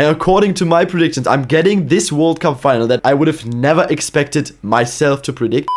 And according to my predictions, I'm getting this World Cup final that I would have never expected myself to predict.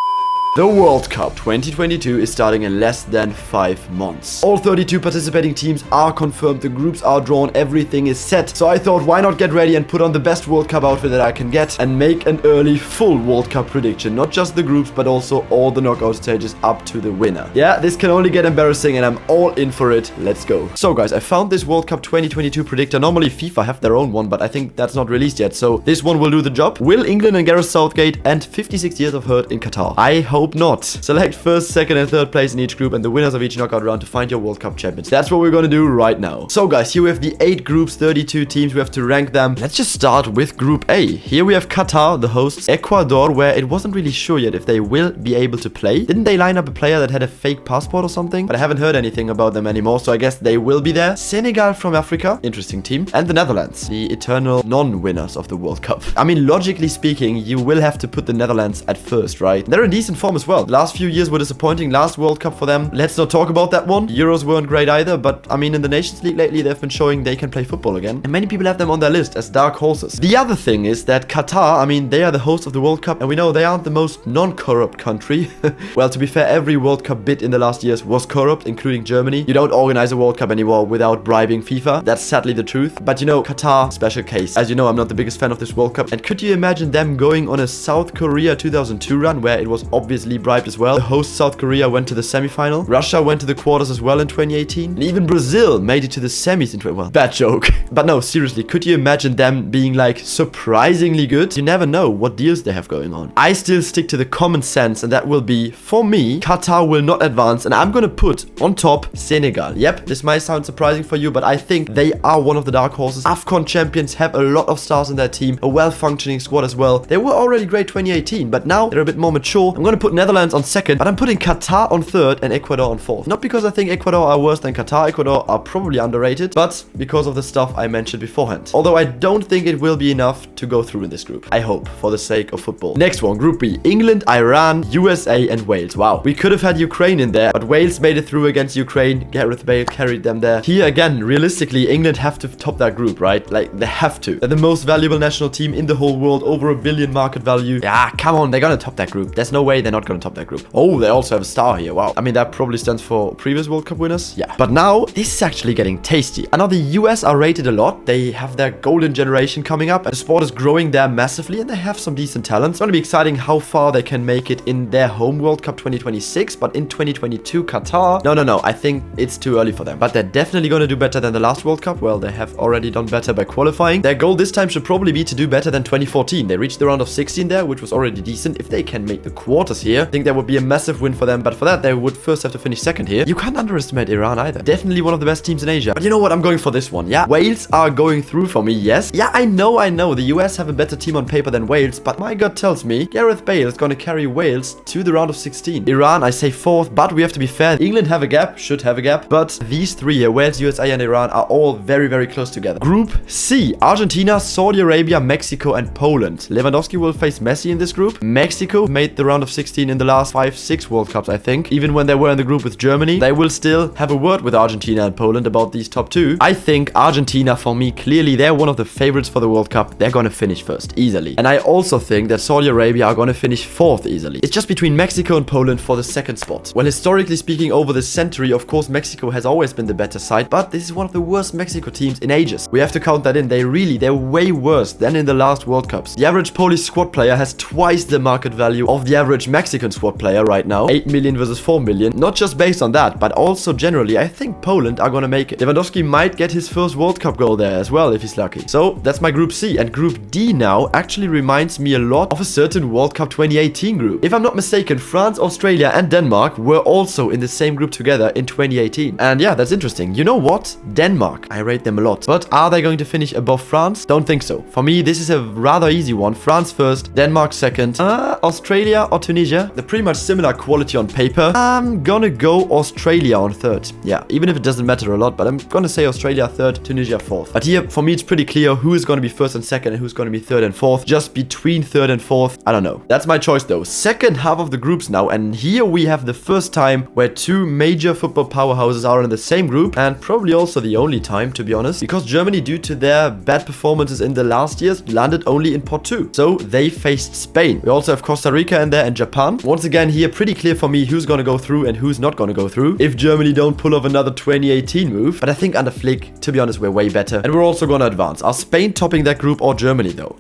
The World Cup 2022 is starting in less than 5 months. All 32 participating teams are confirmed, the groups are drawn, everything is set. So I thought, why not get ready and put on the best World Cup outfit that I can get and make an early full World Cup prediction. Not just the groups, but also all the knockout stages up to the winner. Yeah, this can only get embarrassing and I'm all in for it. Let's go. So guys, I found this World Cup 2022 predictor. Normally FIFA have their own one, but I think that's not released yet. So this one will do the job. Will England and Gareth Southgate end 56 years of hurt in Qatar? I hope not. Select first, second and third place in each group and the winners of each knockout round to find your World Cup champions. That's what we're gonna do right now. So guys, here we have the 8 groups, 32 teams. We have to rank them. Let's just start with Group A. Here we have Qatar, the hosts, Ecuador, where it wasn't really sure yet if they will be able to play. Didn't they line up a player that had a fake passport or something? But I haven't heard anything about them anymore, so I guess they will be there. Senegal from Africa, interesting team. And the Netherlands, the eternal non-winners of the World Cup. I mean, logically speaking, you will have to put the Netherlands at first, right? They're in decent form as well. Last few years were disappointing. Last World Cup for them. Let's not talk about that one. Euros weren't great either, but I mean, in the Nations League lately, they've been showing they can play football again. And many people have them on their list as dark horses. The other thing is that Qatar, I mean, they are the host of the World Cup, and we know they aren't the most non-corrupt country. Well, to be fair, every World Cup bid in the last years was corrupt, including Germany. You don't organize a World Cup anymore without bribing FIFA. That's sadly the truth. But you know, Qatar, special case. As you know, I'm not the biggest fan of this World Cup. And could you imagine them going on a South Korea 2002 run where it was obviously bribed as well? The host South Korea went to the semi-final. Russia went to the quarters as well in 2018. And even Brazil made it to the semis in well, bad joke. But no, seriously, could you imagine them being like surprisingly good? You never know what deals they have going on. I still stick to the common sense, and that will be, for me, Qatar will not advance, and I'm gonna put on top Senegal. Yep, this might sound surprising for you, but I think they are one of the dark horses. AFCON champions, have a lot of stars in their team, a well-functioning squad as well. They were already great 2018, but now they're a bit more mature. I'm gonna put Netherlands on second, but I'm putting Qatar on third and Ecuador on fourth. Not because I think Ecuador are worse than Qatar. Ecuador are probably underrated, but because of the stuff I mentioned beforehand. Although I don't think it will be enough to go through in this group. I hope, for the sake of football. Next one, Group B. England, Iran, USA and Wales. Wow. We could have had Ukraine in there, but Wales made it through against Ukraine. Gareth Bale carried them there. Here again, realistically, England have to top that group, right? Like, they have to. They're the most valuable national team in the whole world. Over $1 billion market value. Yeah, come on. They're gonna top that group. There's no way they're not gonna top that group. Oh, they also have a star here. Wow. I mean, that probably stands for previous World Cup winners. Yeah. But now, this is actually getting tasty. I know the US are rated a lot. They have their golden generation coming up. The sport is growing there massively, and they have some decent talent. It's going to be exciting how far they can make it in their home World Cup 2026. But in 2022, Qatar... No. I think it's too early for them. But they're definitely going to do better than the last World Cup. Well, they have already done better by qualifying. Their goal this time should probably be to do better than 2014. They reached the round of 16 there, which was already decent. If they can make the quarters here, I think that would be a massive win for them. But for that, they would first have to finish second here. You can't underestimate Iran either. Definitely one of the best teams in Asia. But you know what? I'm going for this one, yeah? Wales are going through for me, yes? Yeah, I know. The US have a better team on paper than Wales, but my gut tells me Gareth Bale is going to carry Wales to the round of 16. Iran, I say fourth, but we have to be fair. England have a gap, should have a gap, but these three here, Wales, USA and Iran, are all very, very close together. Group C, Argentina, Saudi Arabia, Mexico and Poland. Lewandowski will face Messi in this group. Mexico made the round of 16 in the last 5-6 World Cups, I think. Even when they were in the group with Germany, they will still have a word with Argentina and Poland about these top two. I think Argentina, for me, clearly they're one of the favorites for the World Cup. They're going to finish first, easily. And I also think that Saudi Arabia are going to finish fourth easily. It's just between Mexico and Poland for the second spot. Well, historically speaking, over the century, of course, Mexico has always been the better side, but this is one of the worst Mexico teams in ages. We have to count that in. They're way worse than in the last World Cups. The average Polish squad player has twice the market value of the average Mexican squad player right now. 8 million versus 4 million. Not just based on that, but also generally, I think Poland are going to make it. Lewandowski might get his first World Cup goal there as well if he's lucky. So that's my Group C. And Group D now actually reminds me a lot of a certain World Cup 2018 group. If I'm not mistaken, France, Australia and Denmark were also in the same group together in 2018. And yeah, that's interesting. You know what? Denmark, I rate them a lot. But are they going to finish above France? Don't think so. For me, this is a rather easy one. France first, Denmark second, Australia or Tunisia Tunisia. They're pretty much similar quality on paper. I'm gonna go Australia on third. Yeah, even if it doesn't matter a lot, but I'm gonna say Australia third, Tunisia fourth. But here, for me, it's pretty clear who is gonna be first and second and who's gonna be third and fourth. Just between third and fourth, I don't know. That's my choice though. Second half of the groups now, and here we have the first time where two major football powerhouses are in the same group, and probably also the only time, to be honest, because Germany, due to their bad performances in the last years, landed only in pot 2. So they faced Spain. We also have Costa Rica in there and Japan. Once again, here pretty clear for me who's gonna go through and who's not gonna go through if Germany don't pull off another 2018 move. But I think under Flick, to be honest, we're way better, and we're also gonna advance. Are Spain topping that group or Germany though?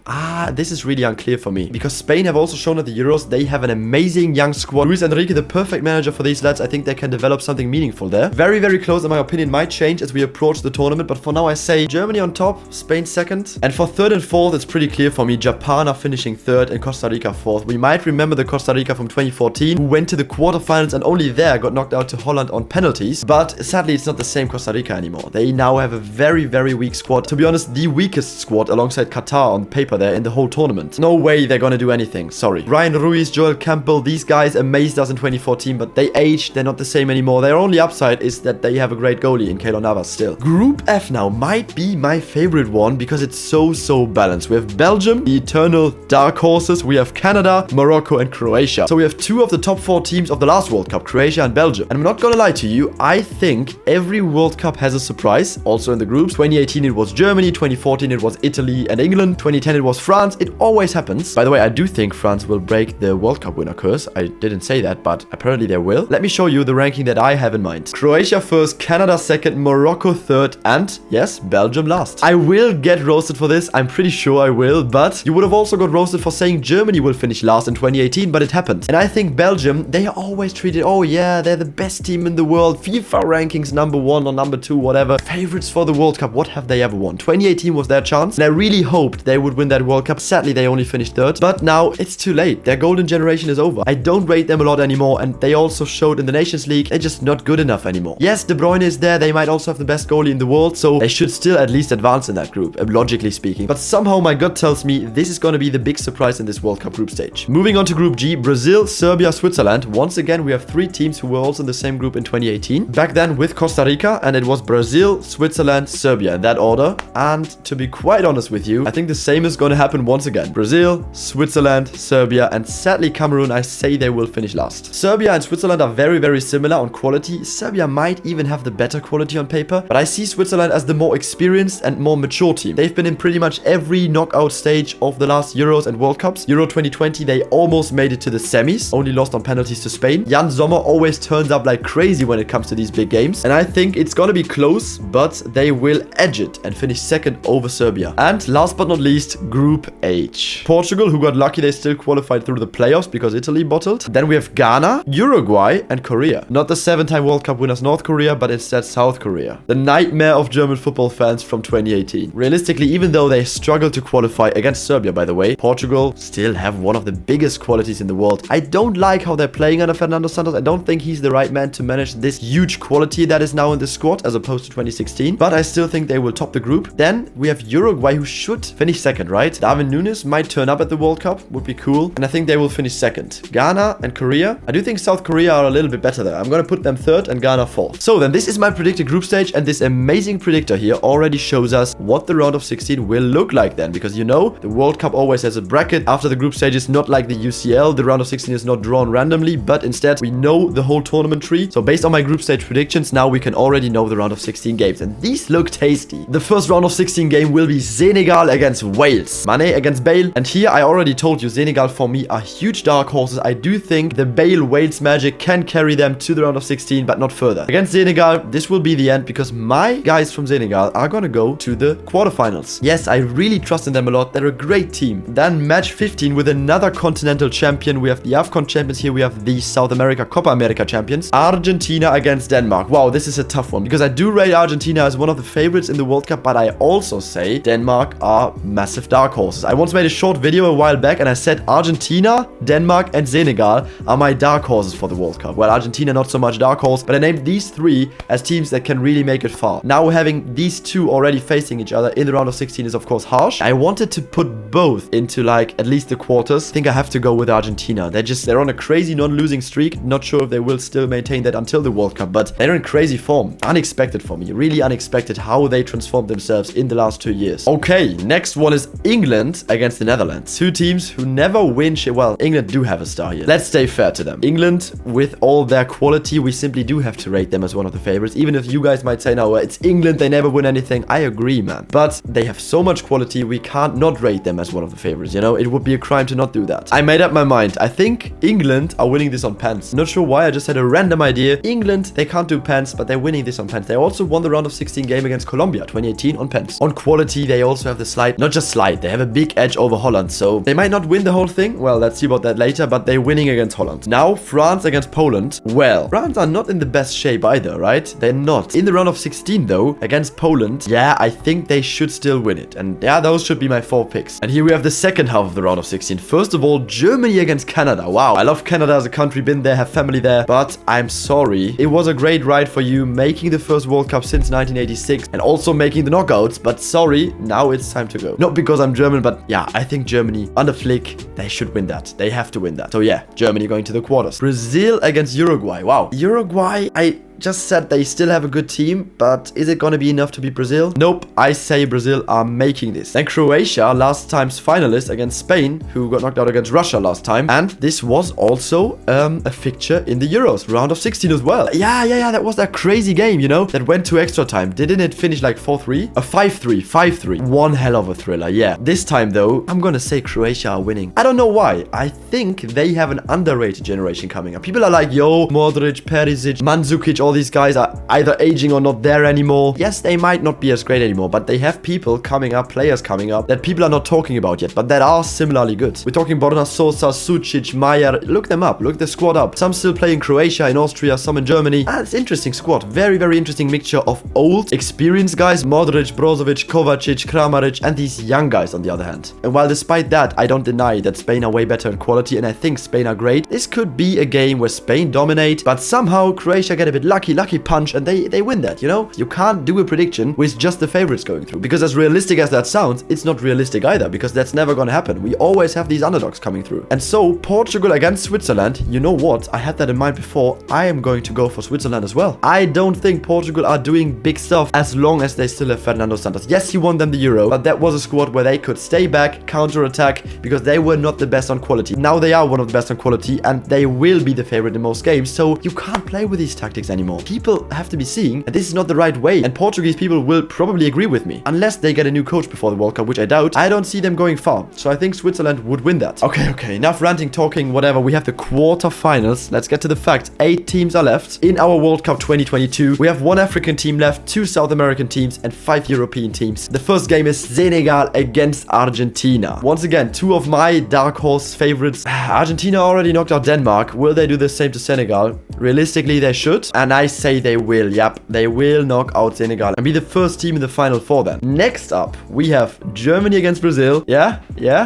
This is really unclear for me, because Spain have also shown at the Euros they have an amazing young squad. Luis Enrique, the perfect manager for these lads. I think they can develop something meaningful there. Very, very close, in my opinion, might change as we approach the tournament, but for now I say Germany on top, Spain second. And for third and fourth, it's pretty clear for me. Japan are finishing third and Costa Rica fourth. We might remember the Costa Rica from 2014 who went to the quarterfinals and only there got knocked out to Holland on penalties. But sadly, it's not the same Costa Rica anymore. They now have a very, very weak squad. To be honest, the weakest squad alongside Qatar on paper there in the whole tournament. No way they're gonna do anything. Sorry. Ryan Ruiz, Joel Campbell, these guys amazed us in 2014, but they aged. They're not the same anymore. Their only upside is that they have a great goalie in Keylor Navas still. Group F now might be my favorite one because it's so balanced. We have Belgium, the eternal dark horses. We have Canada, Morocco, and Croatia. So we have two of the top 4 teams of the last World Cup, Croatia and Belgium. And I'm not gonna lie to you, I think every World Cup has a surprise. Also in the groups. 2018 it was Germany, 2014 it was Italy and England, 2010 it was France. It always happens. By the way, I do think France will break the World Cup winner curse. I didn't say that, but apparently they will. Let me show you the ranking that I have in mind. Croatia first, Canada second, Morocco third, and yes, Belgium last. I will get roasted for this. I'm pretty sure I will, but you would have also got roasted for saying Germany will finish last in 2018, but it happened. And I think Belgium, they are always treated, oh yeah, they're the best team in the world. FIFA rankings number 1 or number 2, whatever. Favorites for the World Cup. What have they ever won? 2018 was their chance, and I really hoped they would win that World Cup. Sadly, they only finished third, but now it's too late. Their golden generation is over. I don't rate them a lot anymore, and they also showed in the Nations League they're just not good enough anymore. Yes, De Bruyne is there. They might also have the best goalie in the world, so they should still at least advance in that group, logically speaking. But somehow my gut tells me this is going to be the big surprise in this World Cup group stage. Moving on to Group G, Brazil, Serbia, Switzerland. Once again, we have 3 teams who were also in the same group in 2018. Back then with Costa Rica, and it was Brazil, Switzerland, Serbia in that order. And to be quite honest with you, I think the same is going to happen once again. Brazil, Switzerland, Serbia, and sadly Cameroon, I say they will finish last. Serbia and Switzerland are very, very similar on quality. Serbia might even have the better quality on paper, but I see Switzerland as the more experienced and more mature team. They've been in pretty much every knockout stage of the last Euros and World Cups. Euro 2020, they almost made it to the semis, only lost on penalties to Spain. Jan Sommer always turns up like crazy when it comes to these big games, and I think it's gonna be close, but they will edge it and finish second over Serbia. And last but not least, Group H. Portugal, who got lucky, they still qualified through the playoffs because Italy bottled. Then we have Ghana, Uruguay, and Korea. Not the 7-time World Cup winners North Korea, but instead South Korea. The nightmare of German football fans from 2018. Realistically, even though they struggled to qualify against Serbia, by the way, Portugal still have one of the biggest qualities in the world. I don't like how they're playing under Fernando Santos. I don't think he's the right man to manage this huge quality that is now in the squad as opposed to 2016, but I still think they will top the group. Then we have Uruguay, who should finish second, right? Darwin Núñez might turn up at the World Cup, would be cool, and I think they will finish second. Ghana and Korea, I do think South Korea are a little bit better there. I'm gonna put them third and Ghana fourth. So then this is my predicted group stage, and this amazing predictor here already shows us what the round of 16 will look like then, because you know the World Cup always has a bracket after the group stage. Is not like the UCL. The round of 16 is not drawn randomly, but instead we know the whole tournament tree. So based on my group stage predictions, now we can already know the round of 16 games, and these look tasty. The first round of 16 game will be Senegal against Wales, Mane against Bale, and here I already told you Senegal for me are huge dark horses. I do think the Bale-Wales magic can carry them to the round of 16, but not further. Against Senegal, this will be the end because my guys from Senegal are gonna go to the quarterfinals. Yes, I really trust in them a lot. They're a great team. Then match 15 with another continental champion. We have the AFCON champions here. We have the South America, Copa America champions. Argentina against Denmark. Wow, this is a tough one because I do rate Argentina as one of the favorites in the World Cup, but I also say Denmark are massive dark horses. I once made a short video a while back and I said Argentina, Denmark, and Senegal are my dark horses for the World Cup. Well, Argentina not so much dark horse, but I named these 3 as teams that can really make it far. Now having these 2 already facing each other in the round of 16 is of course harsh. I wanted to put both into like at least the quarters, I think I have to go with Argentina. They're on a crazy non-losing streak. Not sure if they will still maintain that until the World Cup, but they're in crazy form. Unexpected for me. Really unexpected how they transformed themselves in the last 2 years. Okay, next one is England against the Netherlands. Two teams who never win shit. Well, England do have a star here. Let's stay fair to them. England, with all their quality, we simply do have to rate them as one of the favorites. Even if you guys might say, no, it's England, they never win anything. I agree, man. But they have so much quality, we can't not rate them as one of the favorites, you know? It would be a crime to not do that. I made up my mind. I think England are winning this on pens. Not sure why, I just had a random idea. England, they can't do pens, but they're winning this on pens. They also won the round of 16 game against Colombia 2018 on pens. On quality, they also have the slight, not just slight, they have a big edge over Holland. So they might not win the whole thing. Well, let's see about that later, but they're winning against Holland. Now, France against Poland. Well, France are not in the best shape either, right? They're not. In the round of 16 though, against Poland, yeah, I think they should still win it. And yeah, those should be my 4 picks. And here we have the second half of the round of 16. First of all, Germany against Canada. Wow, I love Canada as a country, been there, have family there, but I'm sorry. It was a great ride for you, making the first World Cup since 1986 and also making the knockouts, but sorry, now it's time to go. Not because I'm German, but yeah, I think Germany under Flick, they should win that. They have to win that. So yeah, Germany going to the quarters. Brazil against Uruguay. Wow. Uruguay, I just said they still have a good team, but is it gonna be enough to beat Brazil? Nope, I say Brazil are making this. Then Croatia, last time's finalist against Spain, who got knocked out against Russia last time. And this was also a fixture in the Euros, round of 16 as well. Yeah, that was that crazy game, you know, that went to extra time. Didn't it finish like 4-3? A 5-3. One hell of a thriller, yeah. This time though, I'm gonna say Croatia are winning. I don't know why. I think they have an underrated generation coming up. People are like, yo, Modric, Perisic, Mandzukic, all these guys are either aging or not there anymore. Yes, they might not be as great anymore, but they have people coming up, players coming up that people are not talking about yet, but that are similarly good. We're talking Borna Sosa, Sucic, Mayer. Look them up. Look the squad up. Some still play in Croatia, in Austria, some in Germany. It's interesting squad. Very, very interesting mixture of old, experienced guys, Modric, Brozovic, Kovacic, Kramaric, and these young guys on the other hand. And while despite that, I don't deny that Spain are way better in quality, and I think Spain are great, this could be a game where Spain dominate, but somehow Croatia get a bit lucky punch, and they win that, you know? You can't do a prediction with just the favorites going through, because as realistic as that sounds, it's not realistic either, because that's never gonna happen. We always have these underdogs coming through. And so, Portugal against Switzerland, you know what? I had that in mind before. I am going to go for Switzerland as well. I don't think Portugal are doing big stuff as long as they still have Fernando Santos. Yes, he won them the Euro, but that was a squad where they could stay back, counter-attack, because they were not the best on quality. Now they are one of the best on quality, and they will be the favorite in most games, so you can't play with these tactics anymore. People have to be seeing that this is not the right way, and Portuguese people will probably agree with me. Unless they get a new coach before the World Cup, which I doubt, I don't see them going far. So I think Switzerland would win that. Okay, enough ranting, talking, whatever. We have the quarterfinals. Let's get to the facts. 8 teams are left in our World Cup 2022. We have 1 African team left, 2 South American teams, and 5 European teams. The first game is Senegal against Argentina. Once again, 2 of my dark horse favorites. Argentina already knocked out Denmark. Will they do the same to Senegal? Realistically, they should, and I say they will. Yep, they will knock out Senegal and be the first team in the final 4 then. Next up, we have Germany against Brazil. Yeah,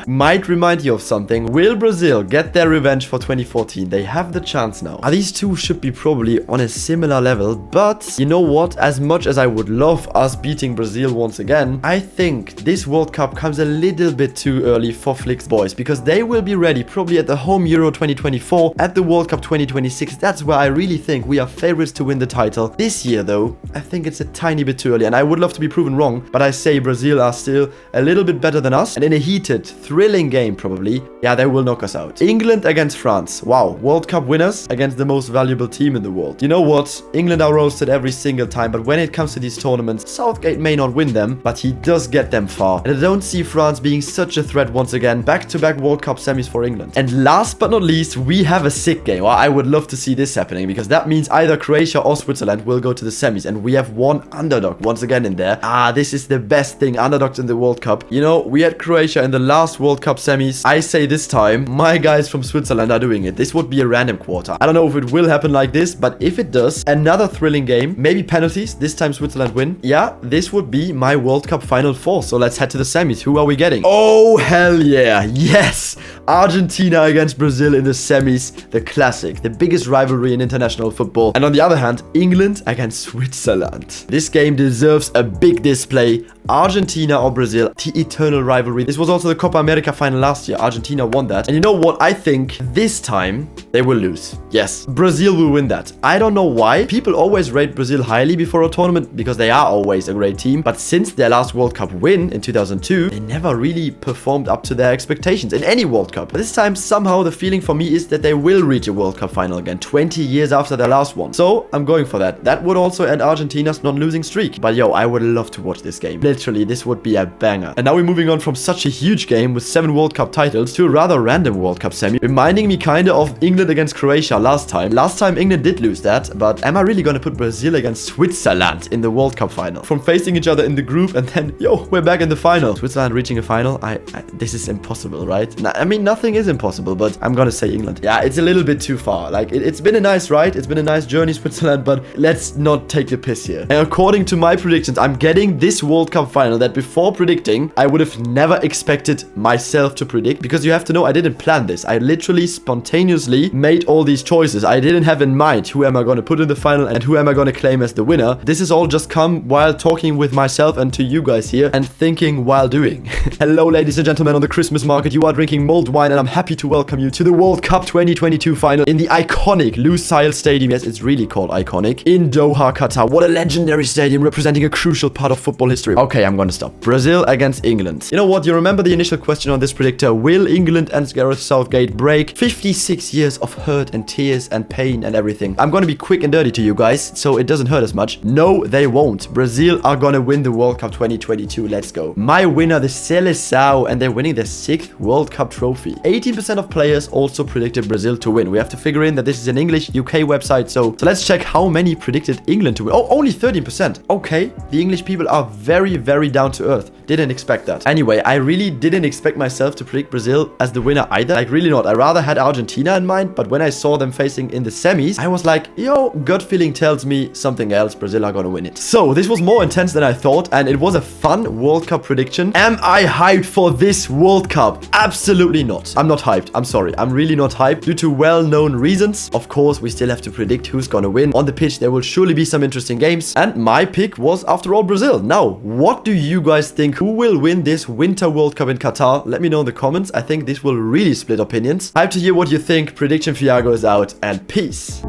might remind you of something. Will Brazil get their revenge for 2014? They have the chance now. These two should be probably on a similar level, but you know what? As much as I would love us beating Brazil once again, I think this World Cup comes a little bit too early for Flick's boys, because they will be ready probably at the home Euro 2024, at the World Cup 2026. That's where I really think we are favorites to win the title. This year though, I think it's a tiny bit too early, and I would love to be proven wrong, but I say Brazil are still a little bit better than us, and in a heated, thrilling game probably, yeah, they will knock us out. England against France. Wow, World Cup winners against the most valuable team in the world. You know what? England are roasted every single time, but when it comes to these tournaments, Southgate may not win them, but he does get them far. And I don't see France being such a threat once again. Back-to-back World Cup semis for England. And last but not least, we have a sick game. Well, I would love to see this happening, because that means either Croatia or Switzerland will go to the semis, and we have 1 underdog once again in there. This is the best thing, underdogs in the World Cup. You know, we had Croatia in the last World Cup semis. I say this time, my guys from Switzerland are doing it. This would be a random quarter. I don't know if it will happen like this, but if it does, another thrilling game, maybe penalties, this time Switzerland win. Yeah, this would be my World Cup Final 4, so let's head to the semis. Who are we getting? Oh, hell yeah. Yes! Argentina against Brazil in the semis, the classic, the biggest rivalry in international football. And on the other hand, England against Switzerland. This game deserves a big display. Argentina or Brazil, the eternal rivalry. This was also the Copa America final last year. Argentina won that. And you know what? I think this time they will lose. Yes, Brazil will win that. I don't know why. People always rate Brazil highly before a tournament because they are always a great team. But since their last World Cup win in 2002, they never really performed up to their expectations in any World Cup. But this time, somehow, the feeling for me is that they will reach a World Cup final again, 20 years after their last one. So I'm going for that. That would also end Argentina's non-losing streak. But yo, I would love to watch this game. Literally, this would be a banger. And now we're moving on from such a huge game with 7 World Cup titles to a rather random World Cup semi, reminding me kinda of England against Croatia last time. Last time England did lose that, but am I really gonna put Brazil against Switzerland in the World Cup final? From facing each other in the group and then, yo, we're back in the final. Switzerland reaching a final? This is impossible, right? I mean, nothing is impossible, but I'm gonna say England. Yeah, it's a little bit too far. Like, it's been a nice ride. It's been a nice journey, Switzerland, but let's not take the piss here. And according to my predictions, I'm getting this World Cup final that before predicting, I would have never expected myself to predict, because you have to know, I didn't plan this. I literally spontaneously made all these choices. I didn't have in mind who am I going to put in the final and who am I going to claim as the winner. This is all just come while talking with myself and to you guys here and thinking while doing. Hello, ladies and gentlemen, on the Christmas market. You are drinking mulled wine and I'm happy to welcome you to the World Cup 2022 final in the iconic Lusail Stadium. Yes, it's really called iconic. In Doha, Qatar. What a legendary stadium representing a crucial part of football history. Okay, I'm going to stop. Brazil against England. You know what? You remember the initial question on this predictor. Will England and Gareth Southgate break 56 years of hurt and tears and pain and everything? I'm going to be quick and dirty to you guys, so it doesn't hurt as much. No, they won't. Brazil are going to win the World Cup 2022. Let's go. My winner, the Seleção, and they're winning their 6th World Cup trophy. 18% of players also predicted Brazil to win. We have to figure in that this is an English UK website, so let's check how many predicted England to win. Oh, only 13%. Okay, the English people are very, very down to earth. Didn't expect that. Anyway, I really didn't expect myself to predict Brazil as the winner either. Like, really not. I rather had Argentina in mind, but when I saw them facing in the semis, I was like, yo, gut feeling tells me something else. Brazil are gonna win it. So this was more intense than I thought, and it was a fun World Cup prediction. Am I hyped for this World Cup? Absolutely not. I'm not hyped. I'm sorry. I'm really not hyped due to well-known reasons. Of course, we still have to predict who's gonna win. On the pitch, there will surely be some interesting games, and my pick was, after all, Brazil. Now, what do you guys think? Who will win this Winter World Cup in Qatar? Let me know in the comments. I think this will really split opinions. Hyped to hear what you think. Prediction Fiago is out, and peace.